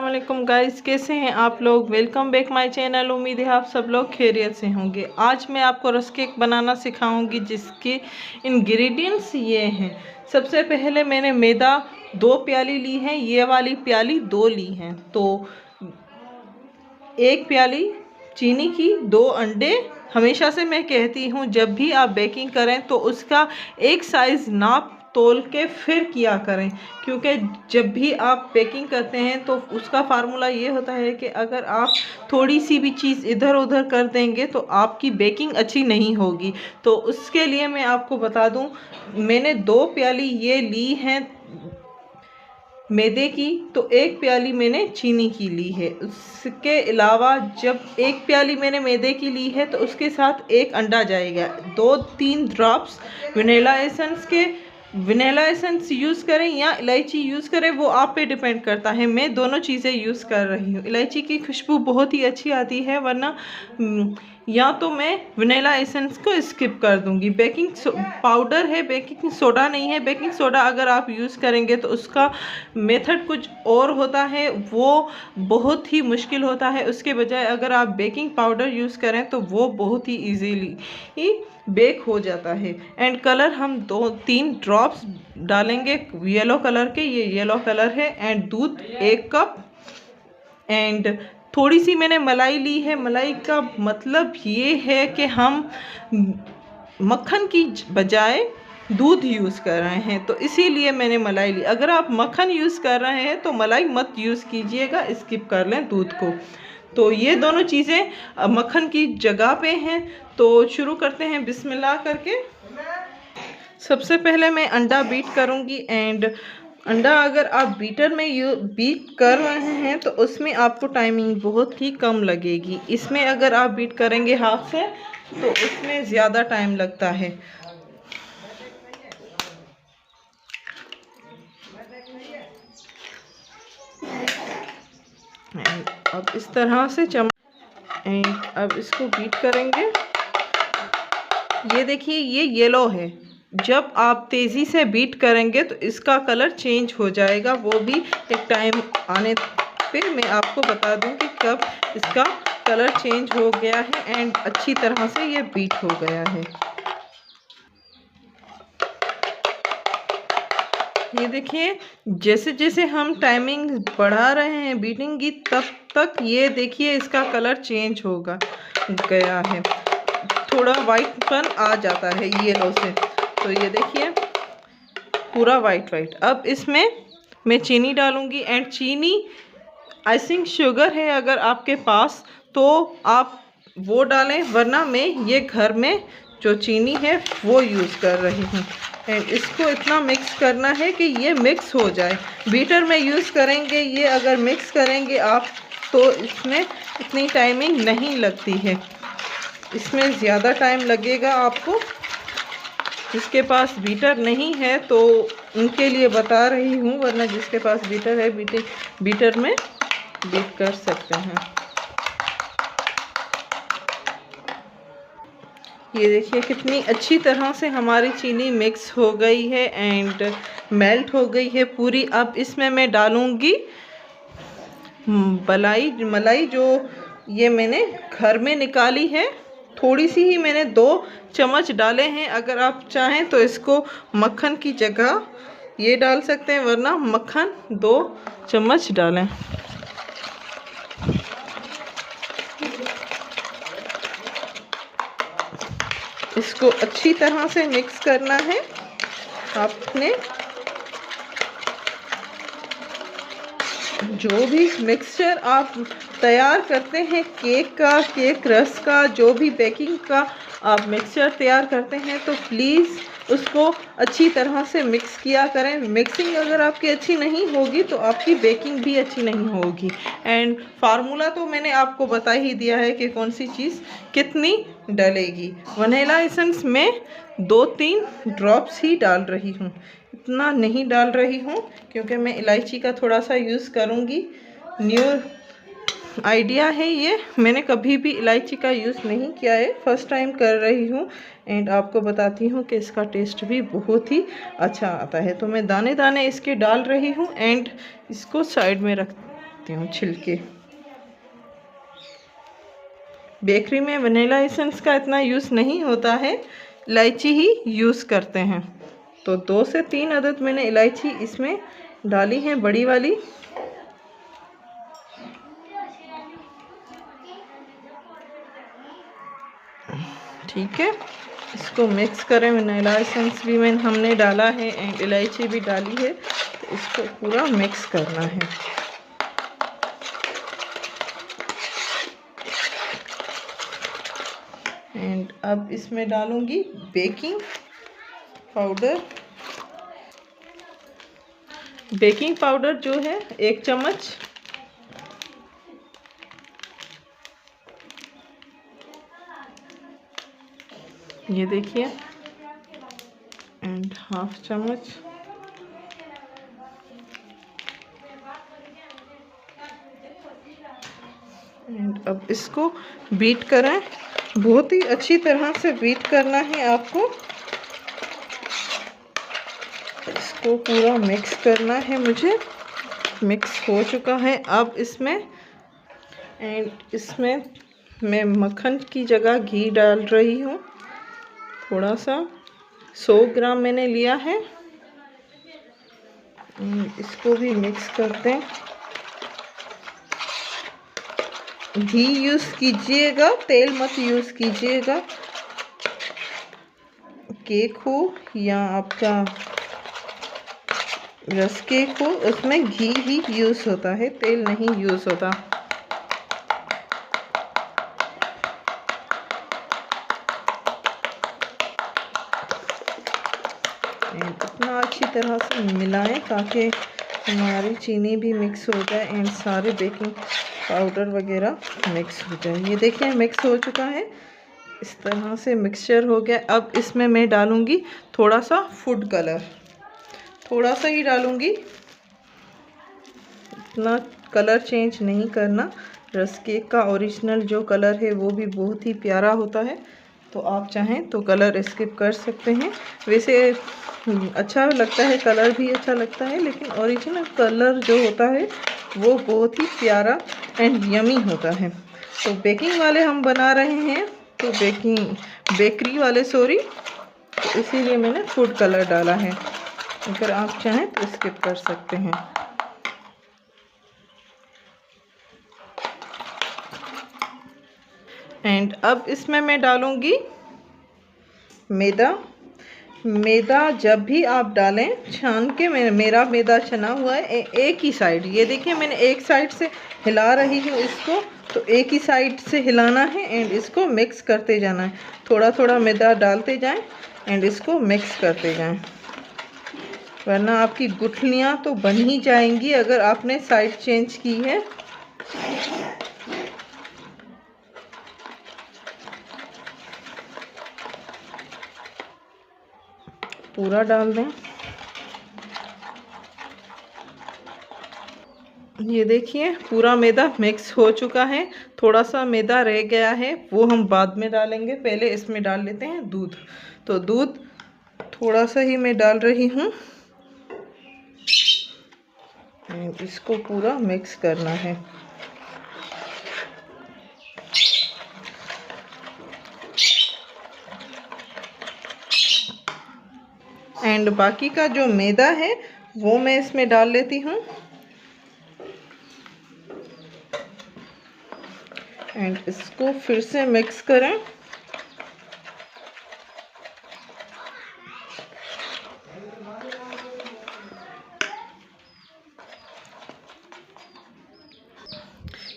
वालेकुम गाइस, कैसे हैं आप लोग। Welcome back my channel. उम्मीद है आप सब लोग खैरियत से होंगे। आज मैं आपको रस्क केक बनाना सिखाऊंगी जिसके इंग्रेडिएंट्स ये हैं। सबसे पहले मैंने मैदा 2 प्याली ली है, ये वाली प्याली 2 ली हैं। तो 1 प्याली चीनी की, 2 अंडे। हमेशा से मैं कहती हूँ जब भी आप बेकिंग करें तो उसका एक साइज़ नाप तोल के फिर किया करें, क्योंकि जब भी आप बेकिंग करते हैं तो उसका फार्मूला ये होता है कि अगर आप थोड़ी सी भी चीज़ इधर उधर कर देंगे तो आपकी बेकिंग अच्छी नहीं होगी। तो उसके लिए मैं आपको बता दूं, मैंने 2 प्याली ये ली हैं मैदे की, तो 1 प्याली मैंने चीनी की ली है। उसके अलावा जब 1 प्याली मैंने मैदे की ली है तो उसके साथ 1 अंडा जाएगा, 2-3 ड्रॉप्स वनीला एसेंस यूज़ करें या इलायची यूज़ करें, वो आप पे डिपेंड करता है। मैं दोनों चीज़ें यूज़ कर रही हूँ। इलायची की खुशबू बहुत ही अच्छी आती है, वरना या तो मैं वनीला एसेंस को स्किप कर दूंगी। बेकिंग पाउडर है, बेकिंग सोडा नहीं है। बेकिंग सोडा अगर आप यूज़ करेंगे तो उसका मेथड कुछ और होता है, वो बहुत ही मुश्किल होता है। उसके बजाय अगर आप बेकिंग पाउडर यूज़ करें तो वो बहुत ही इजीली बेक हो जाता है। एंड कलर हम 2-3 ड्रॉप्स डालेंगे येलो कलर के, ये येलो कलर है। एंड दूध 1 कप। एंड थोड़ी सी मैंने मलाई ली है। मलाई का मतलब ये है कि हम मक्खन की बजाय दूध यूज़ कर रहे हैं, तो इसीलिए मैंने मलाई ली। अगर आप मक्खन यूज़ कर रहे हैं तो मलाई मत यूज़ कीजिएगा, स्किप कर लें दूध को। तो ये दोनों चीज़ें मक्खन की जगह पे हैं। तो शुरू करते हैं बिस्मिल्लाह करके। सबसे पहले मैं अंडा बीट करूँगी। एंड अंडा अगर आप बीटर में बीट कर रहे हैं तो उसमें आपको टाइमिंग बहुत ही कम लगेगी। इसमें अगर आप बीट करेंगे हाथ से तो उसमें ज़्यादा टाइम लगता है। अब इस तरह से अब इसको बीट करेंगे। ये देखिए, ये येलो है। जब आप तेज़ी से बीट करेंगे तो इसका कलर चेंज हो जाएगा। वो भी एक टाइम आने पे मैं आपको बता दूं कि कब इसका कलर चेंज हो गया है एंड अच्छी तरह से ये बीट हो गया है। ये देखिए, जैसे जैसे हम टाइमिंग बढ़ा रहे हैं बीटिंग की, तब तक ये देखिए इसका कलर चेंज होगा गया है। थोड़ा वाइटपन आ जाता है येलो से। तो ये देखिए पूरा वाइट। अब इसमें मैं चीनी डालूंगी। एंड चीनी आइसिंग शुगर है, अगर आपके पास तो आप वो डालें, वरना मैं ये घर में जो चीनी है वो यूज़ कर रही हूँ। एंड इसको इतना मिक्स करना है कि ये मिक्स हो जाए। बीटर में यूज़ करेंगे ये, अगर मिक्स करेंगे आप तो इसमें इतनी टाइमिंग नहीं लगती है, इसमें ज़्यादा टाइम लगेगा आपको। जिसके पास बीटर नहीं है तो उनके लिए बता रही हूँ, वरना जिसके पास बीटर है बीटर में बीट कर सकते हैं। ये देखिए कितनी अच्छी तरह से हमारी चीनी मिक्स हो गई है एंड मेल्ट हो गई है पूरी। अब इसमें मैं डालूँगी मलाई जो ये मैंने घर में निकाली है। थोड़ी सी ही मैंने 2 चम्मच डाले हैं। अगर आप चाहें तो इसको मक्खन की जगह ये डाल सकते हैं, वरना मक्खन 2 चम्मच डालें। इसको अच्छी तरह से मिक्स करना है आपने। जो भी मिक्सचर आप तैयार करते हैं केक रस का, जो भी बेकिंग का आप मिक्सचर तैयार करते हैं, तो प्लीज़ उसको अच्छी तरह से मिक्स किया करें। मिक्सिंग अगर आपकी अच्छी नहीं होगी तो आपकी बेकिंग भी अच्छी नहीं होगी। एंड फार्मूला तो मैंने आपको बता ही दिया है कि कौन सी चीज़ कितनी डलेगी। वनीला एसेंस में 2-3 ड्रॉप्स ही डाल रही हूँ, इतना नहीं डाल रही हूँ क्योंकि मैं इलायची का थोड़ा सा यूज़ करूँगी। न्यू आइडिया है ये, मैंने कभी भी इलायची का यूज़ नहीं किया है, फर्स्ट टाइम कर रही हूँ। एंड आपको बताती हूँ कि इसका टेस्ट भी बहुत ही अच्छा आता है। तो मैं दाने दाने इसके डाल रही हूँ एंड इसको साइड में देती हूँ छिलके। बेकरी में वनीला एसेंस का इतना यूज़ नहीं होता है, इलायची ही यूज़ करते हैं। तो 2 से 3 अदद मैंने इलायची इसमें डाली है, बड़ी वाली। ठीक है, इसको मिक्स करें। वनीला एसेंस भी हमने डाला है एंड इलायची भी डाली है, तो इसको पूरा मिक्स करना है। एंड अब इसमें डालूंगी बेकिंग पाउडर। बेकिंग पाउडर जो है 1 चम्मच। ये देखिए, एंड 1/2 चम्मच। एंड अब इसको बीट करें, बहुत ही अच्छी तरह से बीट करना है आपको। इसको पूरा मिक्स करना है मुझे। मिक्स हो चुका है। अब इसमें मैं मक्खन की जगह घी डाल रही हूँ। थोड़ा सा 100 ग्राम मैंने लिया है। इसको भी मिक्स करते हैं। घी यूज़ कीजिएगा, तेल मत यूज़ कीजिएगा। केक हो या आपका रस केक हो, उसमें घी ही यूज़ होता है, तेल नहीं यूज़ होता। इतना अच्छी तरह से मिलाएं ताकि हमारी चीनी भी मिक्स हो जाए एंड सारे बेकिंग पाउडर वगैरह मिक्स हो जाए। ये देखिए मिक्स हो चुका है, इस तरह से मिक्सचर हो गया। अब इसमें मैं डालूंगी थोड़ा सा फूड कलर, थोड़ा सा ही डालूंगी, इतना कलर चेंज नहीं करना। रस केक का ओरिजिनल जो कलर है वो भी बहुत ही प्यारा होता है, तो आप चाहें तो कलर स्किप कर सकते हैं। वैसे अच्छा लगता है, कलर भी अच्छा लगता है, लेकिन ओरिजिनल कलर जो होता है वो बहुत ही प्यारा एंड यमी होता है। तो बेकिंग वाले हम बना रहे हैं, तो बेकरी वाले सॉरी, तो इसीलिए मैंने फूड कलर डाला है। अगर आप चाहें तो स्किप कर सकते हैं। एंड अब इसमें मैं डालूंगी मैदा। मैदा जब भी आप डालें छान के, मेरा मैदा छना हुआ है एक ही साइड। ये देखिए मैंने एक साइड से हिला रही हूँ इसको, तो एक ही साइड से हिलाना है एंड इसको मिक्स करते जाना है। थोड़ा थोड़ा मैदा डालते जाएं एंड इसको मिक्स करते जाएं, वरना आपकी गुठलियाँ तो बन ही जाएंगी अगर आपने साइड चेंज की है। पूरा डाल दें। ये देखिए पूरा मैदा मिक्स हो चुका है। थोड़ा सा मैदा रह गया है, वो हम बाद में डालेंगे। पहले इसमें डाल लेते हैं दूध। तो दूध थोड़ा सा ही मैं डाल रही हूँ, इसको पूरा मिक्स करना है। एंड बाकी का जो मैदा है वो मैं इसमें डाल लेती हूँ। एंड इसको फिर से मिक्स करें।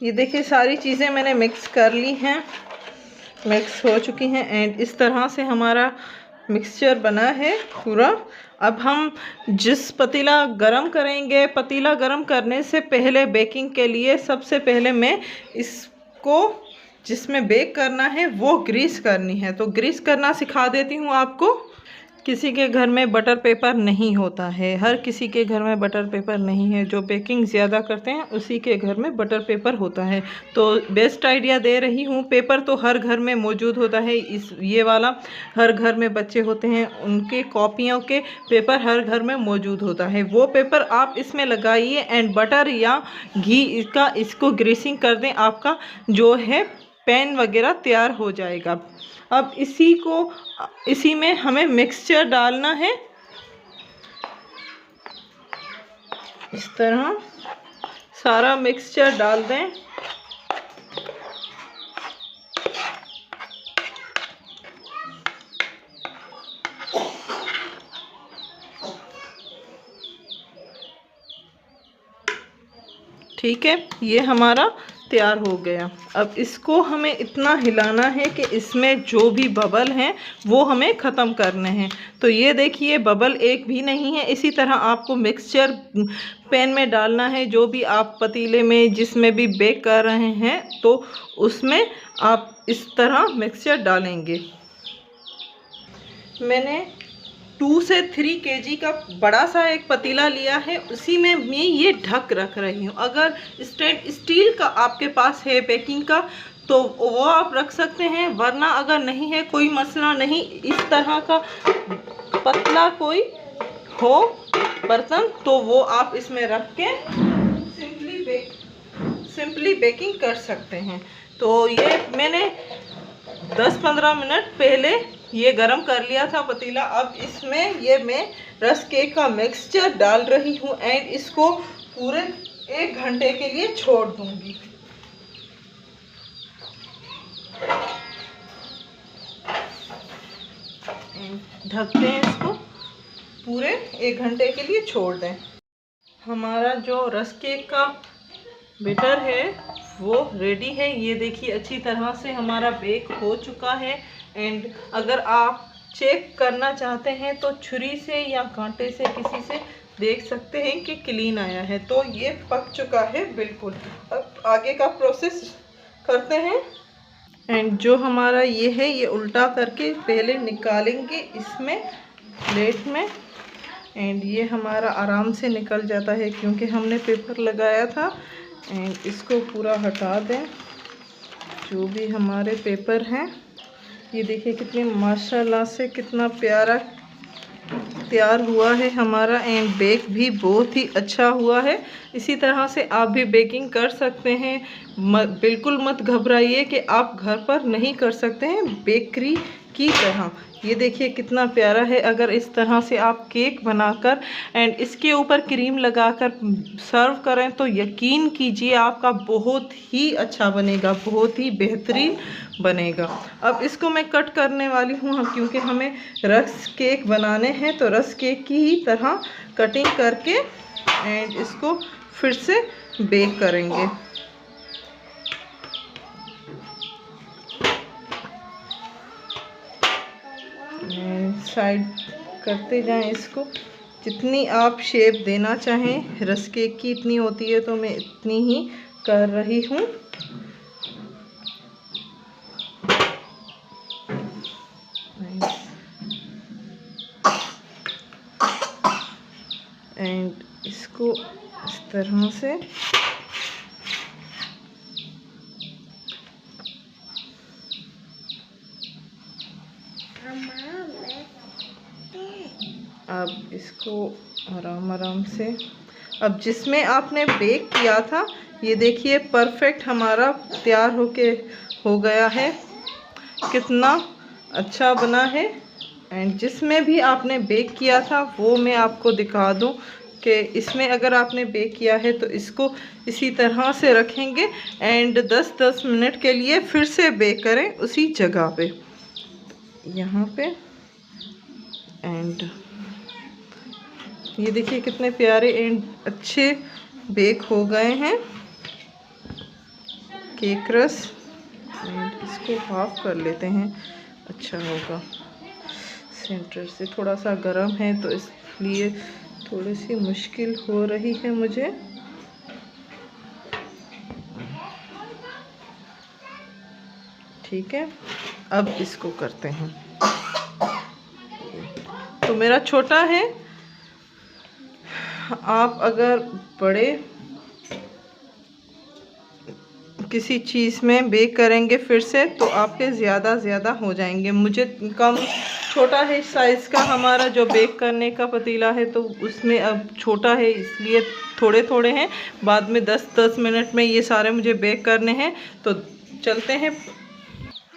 ये देखिए सारी चीज़ें मैंने मिक्स कर ली हैं, मिक्स हो चुकी हैं एंड इस तरह से हमारा मिक्सचर बना है पूरा। अब हम जिस पतीला गरम करेंगे, पतीला गरम करने से पहले बेकिंग के लिए सबसे पहले मैं इसको जिसमें बेक करना है वो ग्रीस करनी है, तो ग्रीस करना सिखा देती हूँ आपको। किसी के घर में बटर पेपर नहीं होता है, हर किसी के घर में बटर पेपर नहीं है। जो बेकिंग ज़्यादा करते हैं उसी के घर में बटर पेपर होता है। तो बेस्ट आइडिया दे रही हूँ। पेपर तो हर घर में मौजूद होता है, इस ये वाला हर घर में बच्चे होते हैं, उनके कॉपियों के पेपर हर घर में मौजूद होता है। वो पेपर आप इसमें लगाइए एंड बटर या घी का इसको ग्रीसिंग कर दें, आपका जो है पैन वगैरह तैयार हो जाएगा। अब इसी में हमें मिक्सचर डालना है। इस तरह सारा मिक्सचर डाल दें। ठीक है, ये हमारा तैयार हो गया। अब इसको हमें इतना हिलाना है कि इसमें जो भी बबल हैं वो हमें ख़त्म करने हैं। तो ये देखिए बबल एक भी नहीं है। इसी तरह आपको मिक्सचर पैन में डालना है, जो भी आप पतीले में जिसमें भी बेक कर रहे हैं तो उसमें आप इस तरह मिक्सचर डालेंगे। मैंने 2 से 3 केजी का बड़ा सा एक पतीला लिया है, उसी में मैं ये ढक रख रही हूँ। अगर स्टील का आपके पास है बेकिंग का तो वो आप रख सकते हैं, वरना अगर नहीं है कोई मसला नहीं। इस तरह का पतला कोई हो बर्तन तो वो आप इसमें रख के सिंपली बेकिंग कर सकते हैं। तो ये मैंने 10-15 मिनट पहले ये गरम कर लिया था पतीला। अब इसमें ये मैं रस केक का मिक्सचर डाल रही हूँ एंड इसको पूरे 1 घंटे के लिए छोड़ दूँगी। ढकते हैं इसको, पूरे 1 घंटे के लिए छोड़ दें। हमारा जो रस केक का बैटर है वो रेडी है। ये देखिए अच्छी तरह से हमारा बेक हो चुका है। एंड अगर आप चेक करना चाहते हैं तो छुरी से या कांटे से किसी से देख सकते हैं कि क्लीन आया है। तो ये पक चुका है बिल्कुल। अब आगे का प्रोसेस करते हैं। एंड जो हमारा ये है ये उल्टा करके पहले निकालेंगे इसमें प्लेट में। एंड ये हमारा आराम से निकल जाता है क्योंकि हमने पेपर लगाया था। एंड इसको पूरा हटा दें, जो भी हमारे पेपर हैं। ये देखिए कितनी माशाल्लाह से कितना प्यारा तैयार हुआ है हमारा। एंड बेक भी बहुत ही अच्छा हुआ है। इसी तरह से आप भी बेकिंग कर सकते हैं। बिल्कुल मत घबराइए कि आप घर पर नहीं कर सकते हैं बेकरी की तरह। ये देखिए कितना प्यारा है। अगर इस तरह से आप केक बनाकर एंड इसके ऊपर क्रीम लगाकर सर्व करें तो यकीन कीजिए आपका बहुत ही अच्छा बनेगा, बहुत ही बेहतरीन बनेगा। अब इसको मैं कट करने वाली हूँ क्योंकि हमें रस केक बनाने हैं। तो रस केक की ही तरह कटिंग करके एंड इसको फिर से बेक करेंगे। साइड करते जाएं इसको। जितनी आप शेप देना चाहें रस केक की इतनी होती है, तो मैं इतनी ही कर रही हूँ। एंड इसको इस तरह से अब इसको आराम से, अब जिसमें आपने बेक किया था ये देखिए परफेक्ट हमारा तैयार हो गया है। कितना अच्छा बना है। एंड जिसमें भी आपने बेक किया था वो मैं आपको दिखा दूं कि इसमें अगर आपने बेक किया है तो इसको इसी तरह से रखेंगे एंड 10-10 मिनट के लिए फिर से बेक करें उसी जगह पे, यहाँ पे। एंड ये देखिए कितने प्यारे एंड अच्छे बेक हो गए हैं केक रस। एंड इसको हाफ कर लेते हैं, अच्छा होगा। सेंटर से थोड़ा सा गर्म है तो इसलिए थोड़ी सी मुश्किल हो रही है मुझे। ठीक है, अब इसको करते हैं। तो मेरा छोटा है, आप अगर बड़े किसी चीज़ में बेक करेंगे फिर से तो आपके ज़्यादा हो जाएंगे। मुझे कम छोटा है साइज़ का हमारा जो बेक करने का पतीला है, तो उसमें अब छोटा है इसलिए थोड़े थोड़े हैं। बाद में 10-10 मिनट में ये सारे मुझे बेक करने हैं। तो चलते हैं।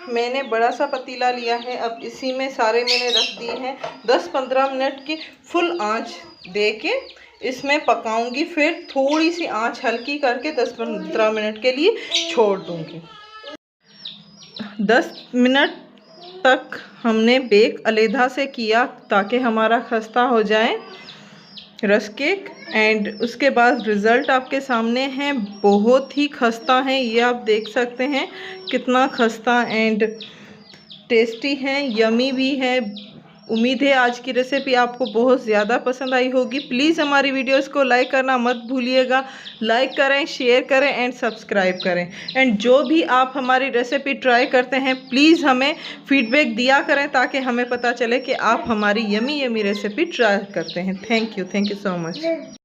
मैंने बड़ा सा पतीला लिया है, अब इसी में सारे मैंने रख दिए हैं। 10-15 मिनट की फुल आंच दे के इसमें पकाऊंगी, फिर थोड़ी सी आंच हल्की करके 10-15 मिनट के लिए छोड़ दूंगी। 10 मिनट तक हमने बेक अलैदा से किया ताकि हमारा खस्ता हो जाए रस्क केक। एंड उसके बाद रिज़ल्ट आपके सामने है, बहुत ही खस्ता है। ये आप देख सकते हैं कितना खस्ता एंड टेस्टी है, यमी भी है। उम्मीद है आज की रेसिपी आपको बहुत ज़्यादा पसंद आई होगी। प्लीज़ हमारी वीडियोस को लाइक करना मत भूलिएगा। लाइक करें, शेयर करें एंड सब्सक्राइब करें। एंड जो भी आप हमारी रेसिपी ट्राई करते हैं प्लीज़ हमें फीडबैक दिया करें ताकि हमें पता चले कि आप हमारी यमी रेसिपी ट्राई करते हैं। Thank you so much.